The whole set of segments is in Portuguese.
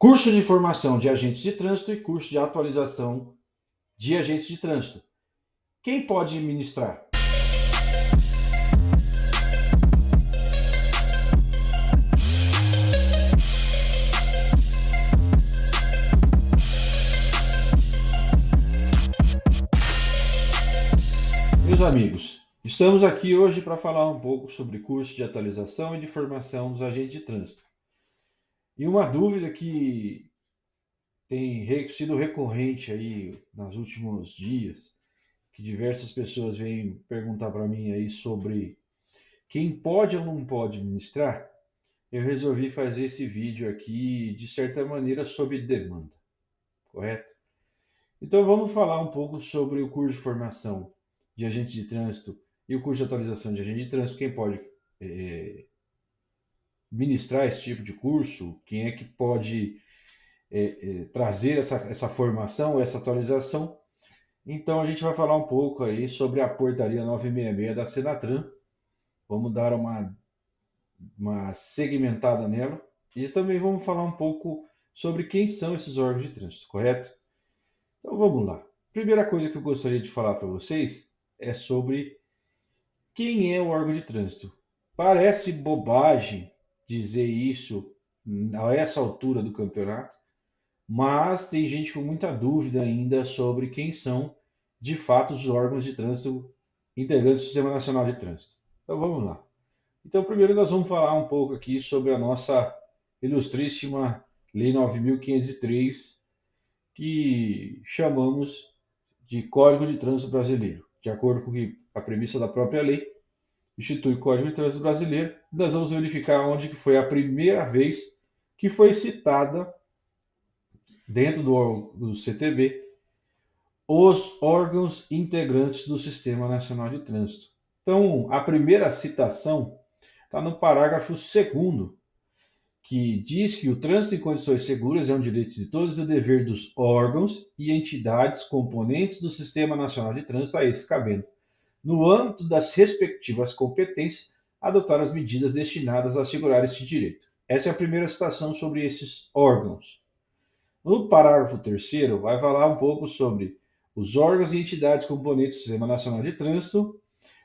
Curso de formação de agentes de trânsito e curso de atualização de agentes de trânsito. Quem pode ministrar? Meus amigos, estamos aqui hoje para falar um pouco sobre curso de atualização e de formação dos agentes de trânsito. E uma dúvida que tem sido recorrente aí nos últimos dias, que diversas pessoas vêm perguntar para mim aí sobre quem pode ou não pode ministrar, eu resolvi fazer esse vídeo aqui, de certa maneira, sob demanda, correto? Então vamos falar um pouco sobre o curso de formação de agente de trânsito e o curso de atualização de agente de trânsito, quem pode ministrar esse tipo de curso, quem é que pode trazer essa formação, essa atualização. Então a gente vai falar um pouco aí sobre a portaria 966 da Senatran. Vamos dar uma segmentada nela e também vamos falar um pouco sobre quem são esses órgãos de trânsito, correto? Então vamos lá. Primeira coisa que eu gostaria de falar para vocês é sobre quem é o órgão de trânsito. Parece bobagem dizer isso a essa altura do campeonato, mas tem gente com muita dúvida ainda sobre quem são, de fato, os órgãos de trânsito integrantes do Sistema Nacional de Trânsito. Então vamos lá. Então primeiro nós vamos falar um pouco aqui sobre a nossa ilustríssima Lei 9.503, que chamamos de Código de Trânsito Brasileiro. De acordo com a premissa da própria lei, institui o Código de Trânsito Brasileiro. Nós vamos verificar onde que foi a primeira vez que foi citada dentro do CTB os órgãos integrantes do Sistema Nacional de Trânsito. Então, a primeira citação está no parágrafo 2º, que diz que o trânsito em condições seguras é um direito de todos e o dever dos órgãos e entidades componentes do Sistema Nacional de Trânsito a esses cabendo, no âmbito das respectivas competências, adotar as medidas destinadas a assegurar esse direito. Essa é a primeira citação sobre esses órgãos. No parágrafo 3º, vai falar um pouco sobre os órgãos e entidades componentes do Sistema Nacional de Trânsito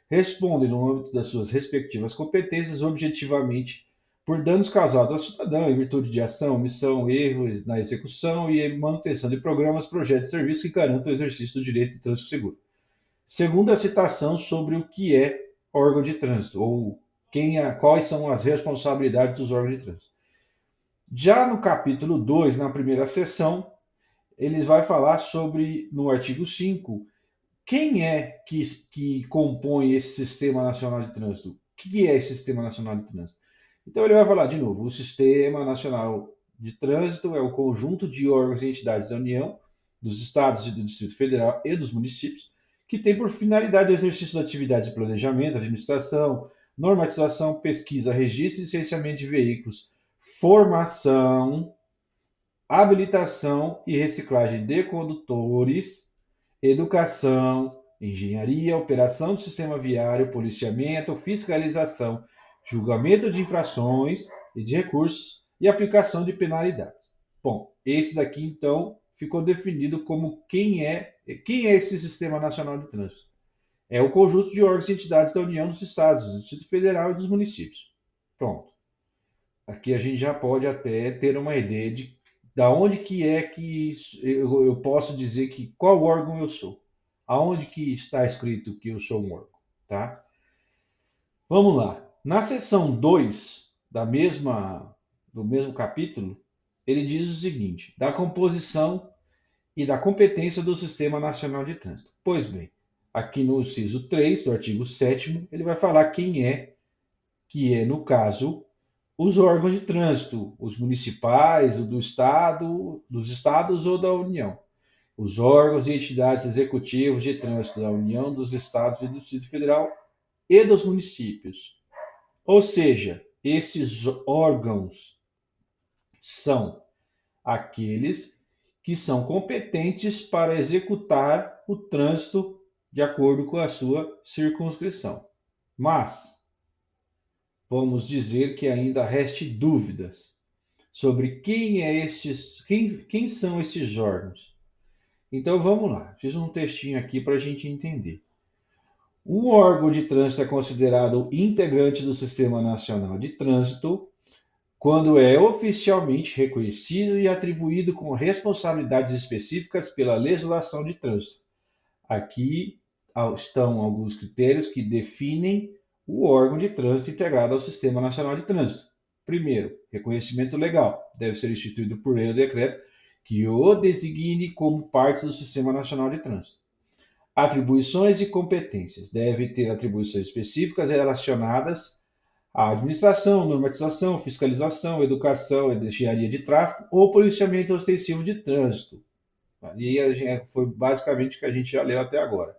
respondem no âmbito das suas respectivas competências objetivamente por danos causados ao cidadão em virtude de ação, omissão, erros na execução e manutenção de programas, projetos e serviços que garantam o exercício do direito de trânsito seguro. Segunda citação sobre o que é órgão de trânsito, ou quais são as responsabilidades dos órgãos de trânsito. Já no capítulo 2, na primeira seção, eles vai falar sobre, no artigo 5, quem é que compõe esse Sistema Nacional de Trânsito. O que é esse Sistema Nacional de Trânsito? Então ele vai falar de novo, o Sistema Nacional de Trânsito é o conjunto de órgãos e entidades da União, dos Estados e do Distrito Federal e dos municípios, que tem por finalidade o exercício das atividades de planejamento, administração, normatização, pesquisa, registro e licenciamento de veículos, formação, habilitação e reciclagem de condutores, educação, engenharia, operação do sistema viário, policiamento, fiscalização, julgamento de infrações e de recursos e aplicação de penalidades. Bom, esse daqui então ficou definido como quem é esse Sistema Nacional de Trânsito. É o conjunto de órgãos e entidades da União, dos Estados, do Distrito Federal e dos municípios. Pronto. Aqui a gente já pode até ter uma ideia de onde que é que eu posso dizer que qual órgão eu sou. Aonde que está escrito que eu sou um órgão, tá? Vamos lá. Na seção 2 do mesmo capítulo, ele diz o seguinte, da composição e da competência do Sistema Nacional de Trânsito. Pois bem, aqui no inciso 3 do artigo 7º, ele vai falar quem é, que é, no caso, os órgãos de trânsito, os municipais, dos estados ou da União. Os órgãos e entidades executivos de trânsito da União, dos estados e do Distrito Federal e dos municípios. Ou seja, esses órgãos são aqueles que são competentes para executar o trânsito de acordo com a sua circunscrição. Mas vamos dizer que ainda reste dúvidas sobre quem são esses órgãos. Então vamos lá, fiz um textinho aqui para a gente entender. Um órgão de trânsito é considerado integrante do Sistema Nacional de Trânsito quando é oficialmente reconhecido e atribuído com responsabilidades específicas pela legislação de trânsito. Aqui estão alguns critérios que definem o órgão de trânsito integrado ao Sistema Nacional de Trânsito. Primeiro, reconhecimento legal. Deve ser instituído por lei ou decreto que o designe como parte do Sistema Nacional de Trânsito. Atribuições e competências. Deve ter atribuições específicas relacionadas à administração, normatização, fiscalização, educação, engenharia de tráfego ou policiamento ostensivo de trânsito. E foi basicamente o que a gente já leu até agora.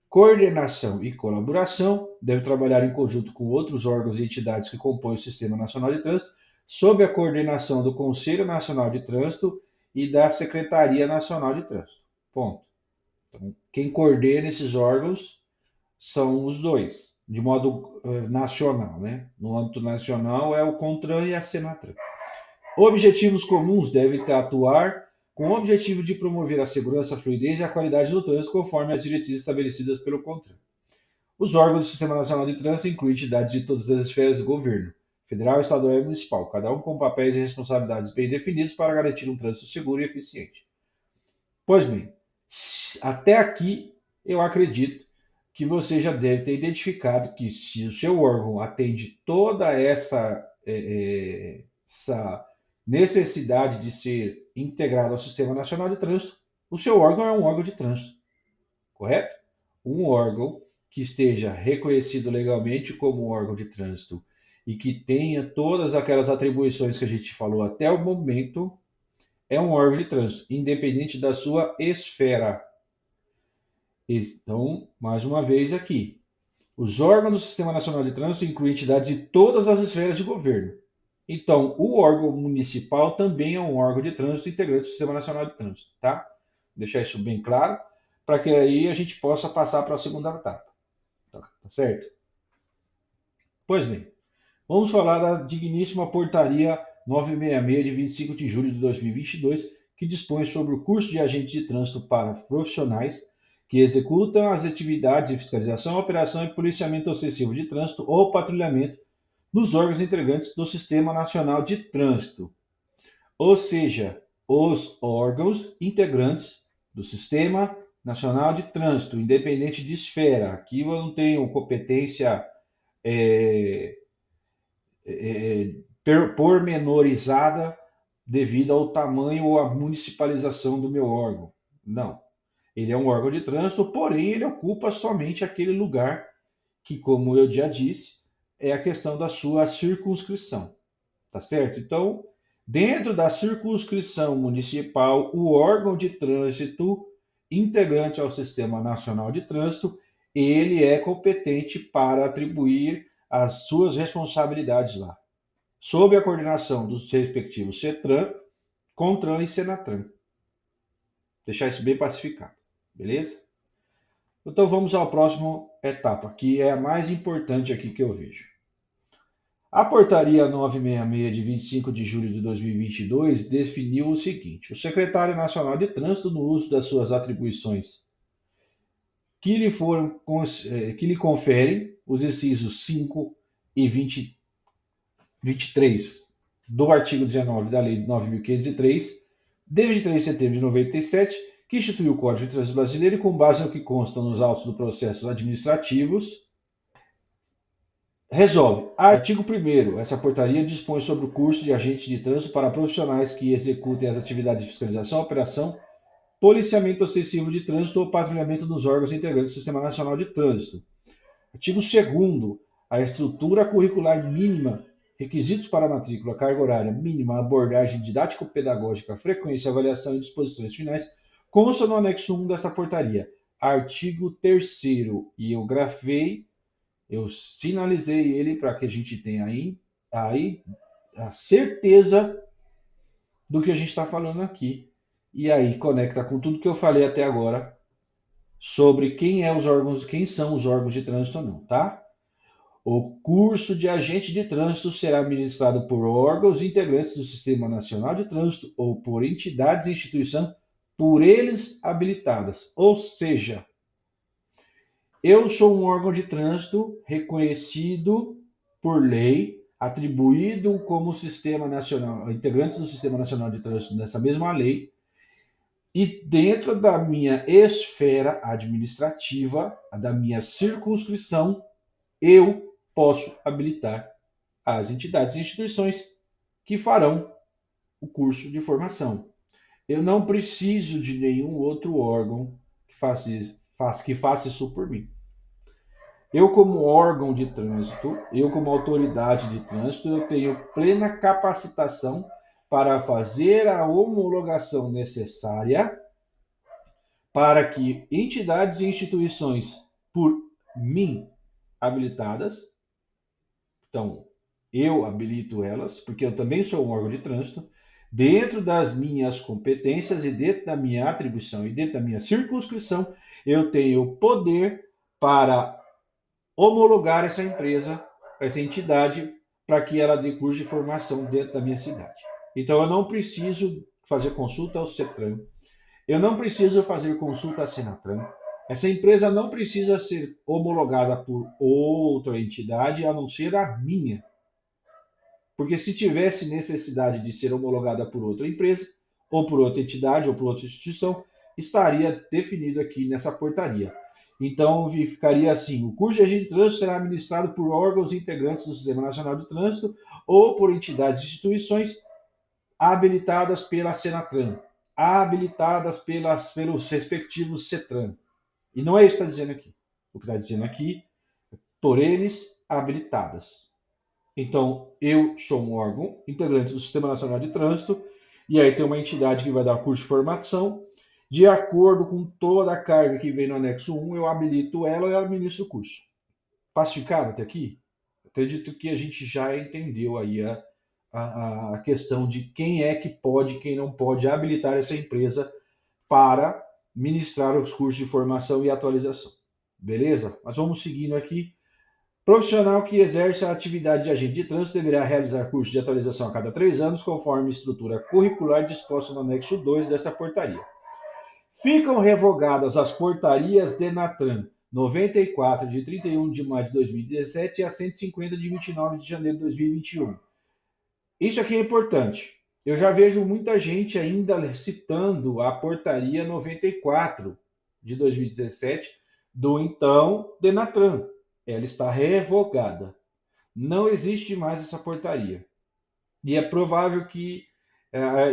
Coordenação e colaboração. Deve trabalhar em conjunto com outros órgãos e entidades que compõem o Sistema Nacional de Trânsito, sob a coordenação do Conselho Nacional de Trânsito e da Secretaria Nacional de Trânsito. Ponto. Então, quem coordena esses órgãos são os dois, de modo nacional, né? No âmbito nacional é o CONTRAN e a SENATRAN. Objetivos comuns devem atuar com o objetivo de promover a segurança, a fluidez e a qualidade do trânsito conforme as diretrizes estabelecidas pelo CONTRAN. Os órgãos do Sistema Nacional de Trânsito incluem entidades de todas as esferas do governo, federal, estadual e municipal, cada um com papéis e responsabilidades bem definidos para garantir um trânsito seguro e eficiente. Pois bem, até aqui eu acredito que você já deve ter identificado que se o seu órgão atende toda essa necessidade de ser integrado ao Sistema Nacional de Trânsito, o seu órgão é um órgão de trânsito, correto? Um órgão que esteja reconhecido legalmente como um órgão de trânsito e que tenha todas aquelas atribuições que a gente falou até o momento, é um órgão de trânsito, independente da sua esfera. Então, mais uma vez aqui, os órgãos do Sistema Nacional de Trânsito incluem entidades de todas as esferas de governo. Então, o órgão municipal também é um órgão de trânsito integrante do Sistema Nacional de Trânsito, tá? Vou deixar isso bem claro, para que aí a gente possa passar para a segunda etapa. Tá certo? Pois bem, vamos falar da digníssima Portaria 966 de 25 de julho de 2022, que dispõe sobre o curso de agente de trânsito para profissionais que executam as atividades de fiscalização, operação e policiamento ostensivo de trânsito ou patrulhamento nos órgãos integrantes do Sistema Nacional de Trânsito. Ou seja, os órgãos integrantes do Sistema Nacional de Trânsito, independente de esfera. Aqui eu não tenho competência pormenorizada devido ao tamanho ou à municipalização do meu órgão. Não. Ele é um órgão de trânsito, porém ele ocupa somente aquele lugar que, como eu já disse, é a questão da sua circunscrição. Tá certo? Então, dentro da circunscrição municipal, o órgão de trânsito integrante ao Sistema Nacional de Trânsito, ele é competente para atribuir as suas responsabilidades lá, sob a coordenação dos respectivos CETRAN, CONTRAN e SENATRAN. Deixar isso bem pacificado, beleza? Então vamos à próxima etapa, que é a mais importante aqui que eu vejo. A Portaria 966 de 25 de julho de 2022 definiu o seguinte: o Secretário Nacional de Trânsito, no uso das suas atribuições que lhe conferem os incisos 5 e 23 do artigo 19 da Lei 9.503, de 23 de setembro de 97, que instituiu o Código de Trânsito Brasileiro e, com base no que consta nos autos dos processos administrativos, resolve. Artigo 1º. Essa portaria dispõe sobre o curso de agente de trânsito para profissionais que executem as atividades de fiscalização, operação, policiamento ostensivo de trânsito ou patrulhamento nos órgãos integrantes do Sistema Nacional de Trânsito. Artigo 2º. A estrutura curricular mínima, requisitos para a matrícula, carga horária mínima, abordagem didático-pedagógica, frequência, avaliação e disposições finais consta no anexo 1 dessa portaria. Artigo 3º. E eu sinalizei ele para que a gente tenha aí a certeza do que a gente está falando aqui. E aí conecta com tudo que eu falei até agora sobre quem são os órgãos de trânsito ou não, tá? O curso de agente de trânsito será ministrado por órgãos integrantes do Sistema Nacional de Trânsito ou por entidades e instituições por eles habilitadas. Ou seja, eu sou um órgão de trânsito reconhecido por lei, atribuído como Sistema Nacional, integrante do Sistema Nacional de Trânsito nessa mesma lei, e dentro da minha esfera administrativa, da minha circunscrição, eu posso habilitar as entidades e instituições que farão o curso de formação. Eu não preciso de nenhum outro órgão que faça isso por mim. Eu, como órgão de trânsito, eu, como autoridade de trânsito, eu tenho plena capacitação para fazer a homologação necessária para que entidades e instituições por mim habilitadas, então eu habilito elas, porque eu também sou um órgão de trânsito, dentro das minhas competências e dentro da minha atribuição e dentro da minha circunscrição, eu tenho poder para homologar essa empresa, essa entidade, para que ela dê curso de formação dentro da minha cidade. Então eu não preciso fazer consulta ao CETRAN, eu não preciso fazer consulta à Senatran, essa empresa não precisa ser homologada por outra entidade a não ser a minha. Porque se tivesse necessidade de ser homologada por outra empresa, ou por outra entidade, ou por outra instituição, estaria definido aqui nessa portaria. Então, ficaria assim: o curso de agente de trânsito será administrado por órgãos integrantes do Sistema Nacional de Trânsito ou por entidades e instituições habilitadas pela Senatran, habilitadas pelos respectivos CETRAN. E não é isso que está dizendo aqui. O que está dizendo aqui, por eles habilitadas. Então, eu sou um órgão integrante do Sistema Nacional de Trânsito, e aí tem uma entidade que vai dar curso de formação. De acordo com toda a carga que vem no anexo 1, eu habilito ela e ela ministra o curso. Pacificado até aqui? Acredito que a gente já entendeu aí a questão de quem é que pode e quem não pode habilitar essa empresa para ministrar os cursos de formação e atualização. Beleza? Mas vamos seguindo aqui. Profissional que exerce a atividade de agente de trânsito deverá realizar curso de atualização a cada 3 anos, conforme estrutura curricular disposta no anexo 2 dessa portaria. Ficam revogadas as portarias DENATRAN 94, de 31 de maio de 2017 e a 150, de 29 de janeiro de 2021. Isso aqui é importante. Eu já vejo muita gente ainda citando a portaria 94 de 2017 do então DENATRAN. Ela está revogada. Não existe mais essa portaria. E é provável que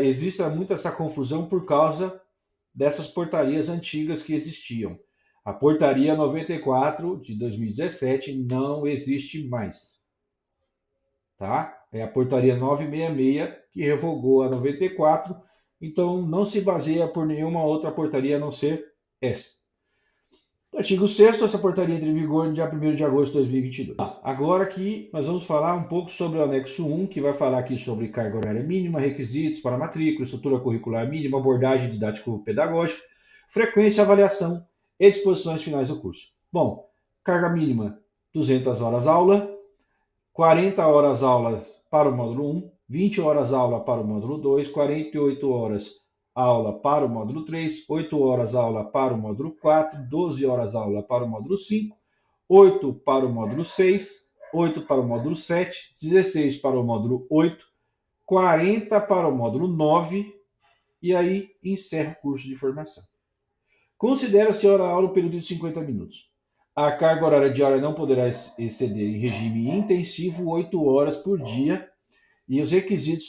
exista muito essa confusão por causa dessas portarias antigas que existiam. A portaria 94 de 2017 não existe mais. Tá? É a portaria 966 que revogou a 94, então não se baseia por nenhuma outra portaria a não ser essa. Artigo 6º, essa portaria entra em vigor no dia 1º de agosto de 2022. Agora aqui nós vamos falar um pouco sobre o anexo 1, que vai falar aqui sobre carga horária mínima, requisitos para matrícula, estrutura curricular mínima, abordagem didático-pedagógica, frequência, avaliação e disposições finais do curso. Bom, carga mínima, 200 horas aula, 40 horas aula para o módulo 1, 20 horas aula para o módulo 2, 48 horas aula para o módulo 3, 8 horas aula para o módulo 4, 12 horas aula para o módulo 5, 8 para o módulo 6, 8 para o módulo 7, 16 para o módulo 8, 40 para o módulo 9, e aí encerra o curso de formação. Considera-se hora-aula um período de 50 minutos. A carga horária diária não poderá exceder, em regime intensivo, 8 horas por dia, e os requisitos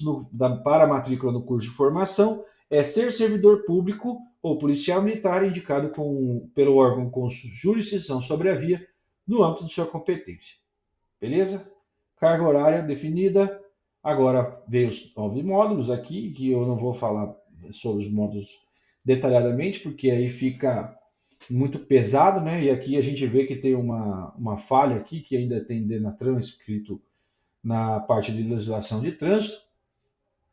para a matrícula no curso de formação é ser servidor público ou policial militar indicado pelo órgão com jurisdição sobre a via no âmbito de sua competência. Beleza? Carga horária definida. Agora veio os 9 módulos aqui, que eu não vou falar sobre os módulos detalhadamente, porque aí fica muito pesado, né? E aqui a gente vê que tem uma falha aqui, que ainda tem DENATRAN escrito na parte de legislação de trânsito.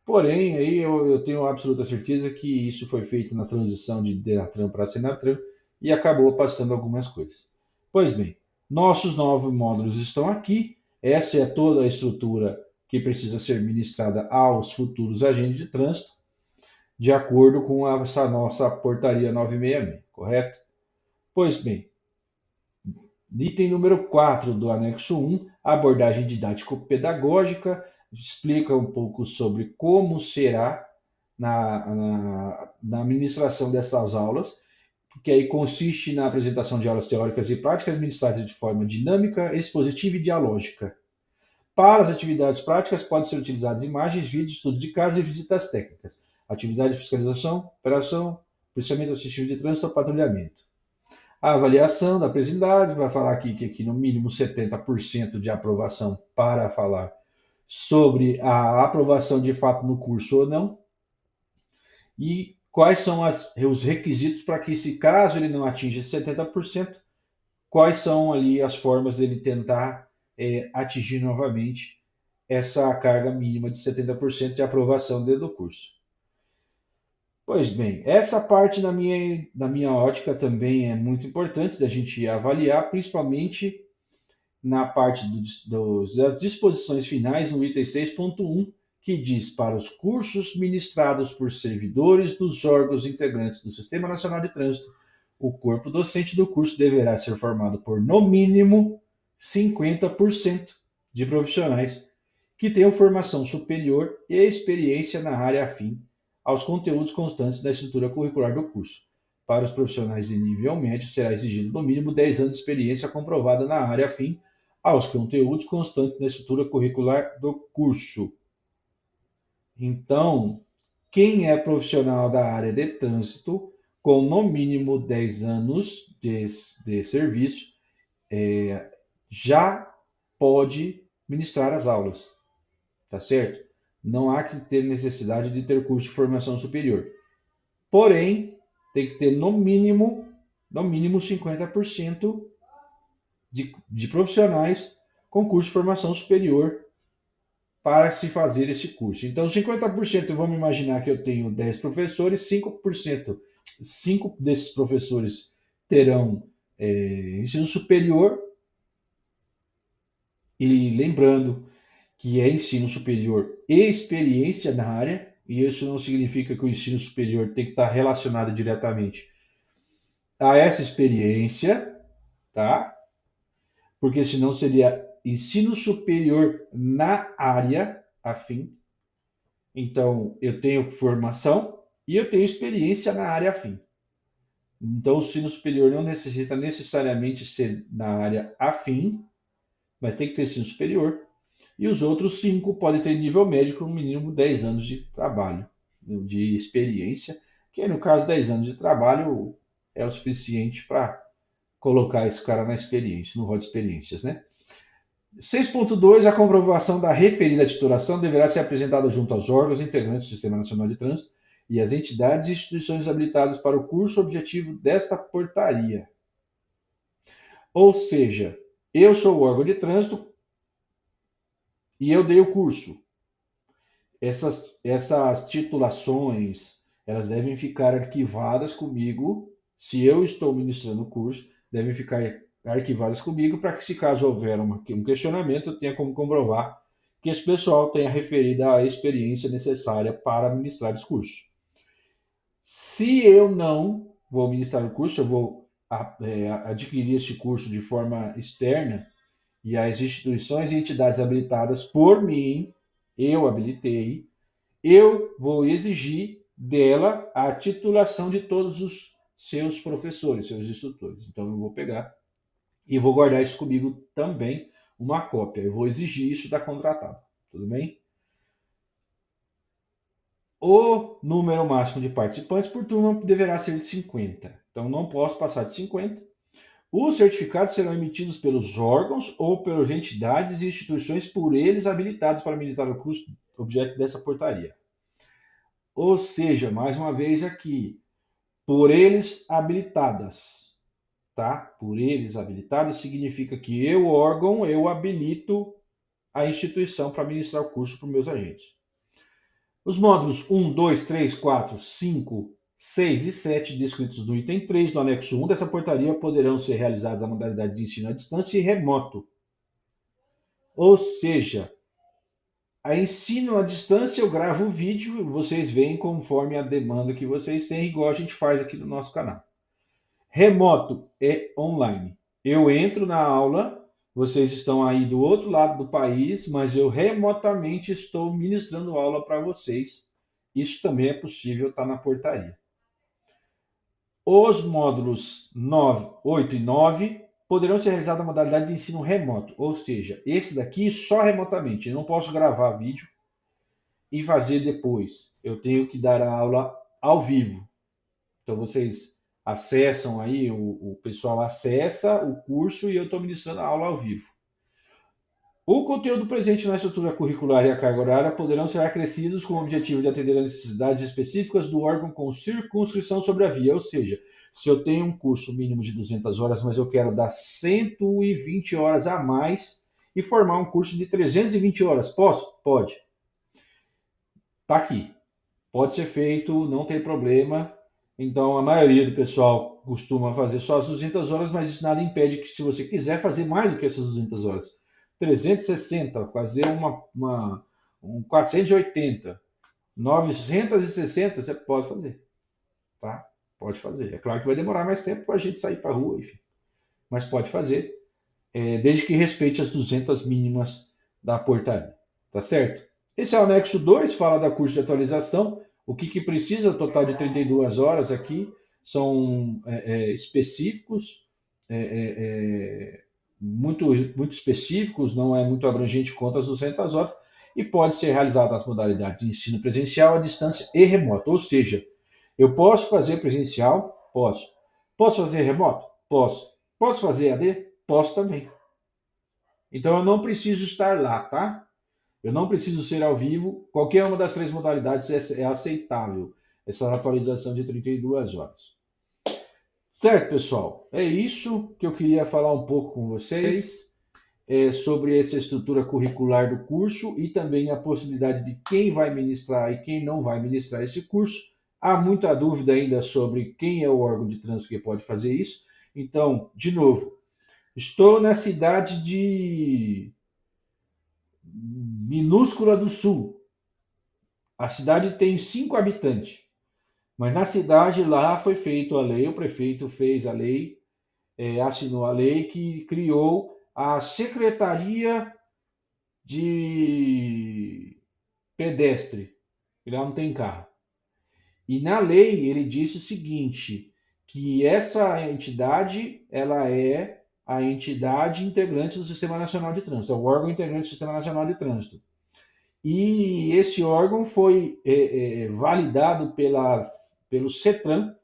Porém, aí eu tenho absoluta certeza que isso foi feito na transição de DENATRAN para Senatran e acabou passando algumas coisas. Pois bem, Nossos 9 módulos estão aqui. Essa é toda a estrutura que precisa ser ministrada aos futuros agentes de trânsito, de acordo com essa nossa portaria 966, correto? Pois bem, item número 4 do anexo 1, abordagem didático-pedagógica, explica um pouco sobre como será na administração dessas aulas, que aí consiste na apresentação de aulas teóricas e práticas ministradas de forma dinâmica, expositiva e dialógica. Para as atividades práticas, podem ser utilizadas imagens, vídeos, estudos de caso e visitas técnicas. Atividade de fiscalização, operação, policiamento assistivo de trânsito ou patrulhamento. A avaliação da apresensidade, vai falar aqui que aqui no mínimo 70% de aprovação para falar sobre a aprovação de fato no curso ou não. E quais são os requisitos para que, se caso ele não atinja 70%, quais são ali as formas dele tentar atingir novamente essa carga mínima de 70% de aprovação dentro do curso. Pois bem, essa parte na minha ótica também é muito importante da gente avaliar, principalmente na parte das disposições finais no item 6.1, que diz para os cursos ministrados por servidores dos órgãos integrantes do Sistema Nacional de Trânsito, o corpo docente do curso deverá ser formado por, no mínimo, 50% de profissionais que tenham formação superior e experiência na área afim aos conteúdos constantes da estrutura curricular do curso. Para os profissionais de nível médio, será exigido no mínimo 10 anos de experiência comprovada na área afim aos conteúdos constantes da estrutura curricular do curso. Então, quem é profissional da área de trânsito, com no mínimo 10 anos de serviço, já pode ministrar as aulas, tá certo? Não há que ter necessidade de ter curso de formação superior. Porém, tem que ter no mínimo 50% de profissionais com curso de formação superior para se fazer esse curso. Então, 50%, vamos imaginar que eu tenho 10 professores, 5 desses professores terão ensino superior, e lembrando que é ensino superior e experiência na área, e isso não significa que o ensino superior tem que estar relacionado diretamente a essa experiência, tá? Porque senão seria ensino superior na área afim. Então, eu tenho formação e eu tenho experiência na área afim. Então, o ensino superior não necessita necessariamente ser na área afim, mas tem que ter ensino superior. E os outros 5 podem ter nível médio com no mínimo 10 anos de trabalho, de experiência, que no caso 10 anos de trabalho é o suficiente para colocar esse cara na experiência, no rol de experiências, né? 6.2, a comprovação da referida titulação deverá ser apresentada junto aos órgãos integrantes do Sistema Nacional de Trânsito e às entidades e instituições habilitadas para o curso objetivo desta portaria. Ou seja, eu sou o órgão de trânsito e eu dei o curso. Essas titulações, elas devem ficar arquivadas comigo. Se eu estou ministrando o curso, devem ficar arquivadas comigo para que, se caso houver um questionamento, eu tenha como comprovar que esse pessoal tenha referida a experiência necessária para ministrar esse curso. Se eu não vou ministrar o curso, eu vou adquirir este curso de forma externa, e as instituições e entidades habilitadas por mim, eu habilitei, eu vou exigir dela a titulação de todos os seus professores, seus instrutores. Então, eu vou pegar e vou guardar isso comigo também, uma cópia. Eu vou exigir isso da contratada, tudo bem? O número máximo de participantes por turma deverá ser de 50. Então, não posso passar de 50. Os certificados serão emitidos pelos órgãos ou pelas entidades e instituições por eles habilitados para ministrar o curso objeto dessa portaria. Ou seja, mais uma vez aqui, por eles habilitadas, tá? Por eles habilitadas significa que eu, órgão, eu habilito a instituição para ministrar o curso para os meus agentes. Os módulos 1, 2, 3, 4, 5 6 e 7, descritos no item 3 do anexo 1 dessa portaria, poderão ser realizados a modalidade de ensino à distância e remoto. Ou seja, a ensino à distância, eu gravo o vídeo e vocês veem conforme a demanda que vocês têm, igual a gente faz aqui no nosso canal. Remoto é online. Eu entro na aula, vocês estão aí do outro lado do país, mas eu remotamente estou ministrando aula para vocês. Isso também é possível, está na portaria. Os módulos 9, 8 e 9 poderão ser realizados na modalidade de ensino remoto, ou seja, esse daqui só remotamente. Eu não posso gravar vídeo e fazer depois. Eu tenho que dar a aula ao vivo. Então vocês acessam aí, o pessoal acessa o curso e eu estou ministrando a aula ao vivo. O conteúdo presente na estrutura curricular e a carga horária poderão ser acrescidos com o objetivo de atender às necessidades específicas do órgão com circunscrição sobre a via. Ou seja, se eu tenho um curso mínimo de 200 horas, mas eu quero dar 120 horas a mais e formar um curso de 320 horas, posso? Pode. Está aqui. Pode ser feito, não tem problema. Então, a maioria do pessoal costuma fazer só as 200 horas, mas isso nada impede que, se você quiser fazer mais do que essas 200 horas, 360, fazer um 480, 960, você pode fazer. Tá? Pode fazer. É claro que vai demorar mais tempo para a gente sair para a rua, enfim. Mas pode fazer, desde que respeite as 200 mínimas da portaria. Tá certo? Esse é o anexo 2, fala da curso de atualização. O que precisa, o total de 32 horas aqui, são específicos, muito específicos, não é muito abrangente quanto as 200 horas, e pode ser realizado nas modalidades de ensino presencial, à distância e remoto. Ou seja, eu posso fazer presencial? Posso. Posso fazer remoto? Posso. Posso fazer AD? Posso também. Então eu não preciso estar lá, tá? Eu não preciso ser ao vivo. Qualquer uma das 3 modalidades é aceitável. Essa atualização de 32 horas. Certo, pessoal? É isso que eu queria falar um pouco com vocês sobre essa estrutura curricular do curso e também a possibilidade de quem vai ministrar e quem não vai ministrar esse curso. Há muita dúvida ainda sobre quem é o órgão de trânsito que pode fazer isso. Então, de novo, estou na cidade de Minúscula do Sul. A cidade tem 5 habitantes. Mas na cidade lá foi feita a lei, o prefeito fez a lei, assinou a lei que criou a Secretaria de Pedestre. Lá não tem carro. E na lei ele disse o seguinte, que essa entidade ela é a entidade integrante do Sistema Nacional de Trânsito, é o órgão integrante do Sistema Nacional de Trânsito. E esse órgão foi validado pelo CETRAN.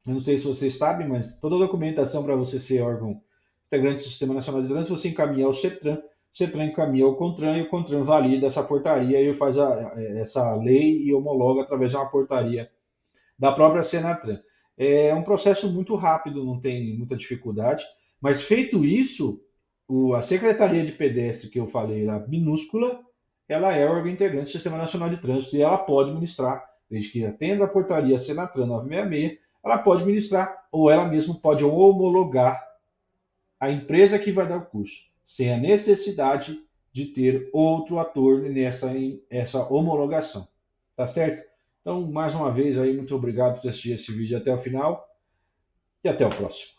Eu não sei se vocês sabem, mas toda a documentação para você ser órgão integrante do Sistema Nacional de Trânsito, você encaminha ao CETRAN, o CETRAN encaminha ao CONTRAN e o CONTRAN valida essa portaria e faz essa lei e homologa através de uma portaria da própria Senatran. É um processo muito rápido, não tem muita dificuldade, mas feito isso, a Secretaria de Pedestre que eu falei lá, minúscula, ela é órgão integrante do Sistema Nacional de Trânsito e ela pode ministrar, desde que atenda a portaria Senatran 966, ela pode ministrar ou ela mesma pode homologar a empresa que vai dar o curso, sem a necessidade de ter outro ator nessa homologação. Tá certo? Então, mais uma vez, aí, muito obrigado por assistir esse vídeo até o final e até o próximo.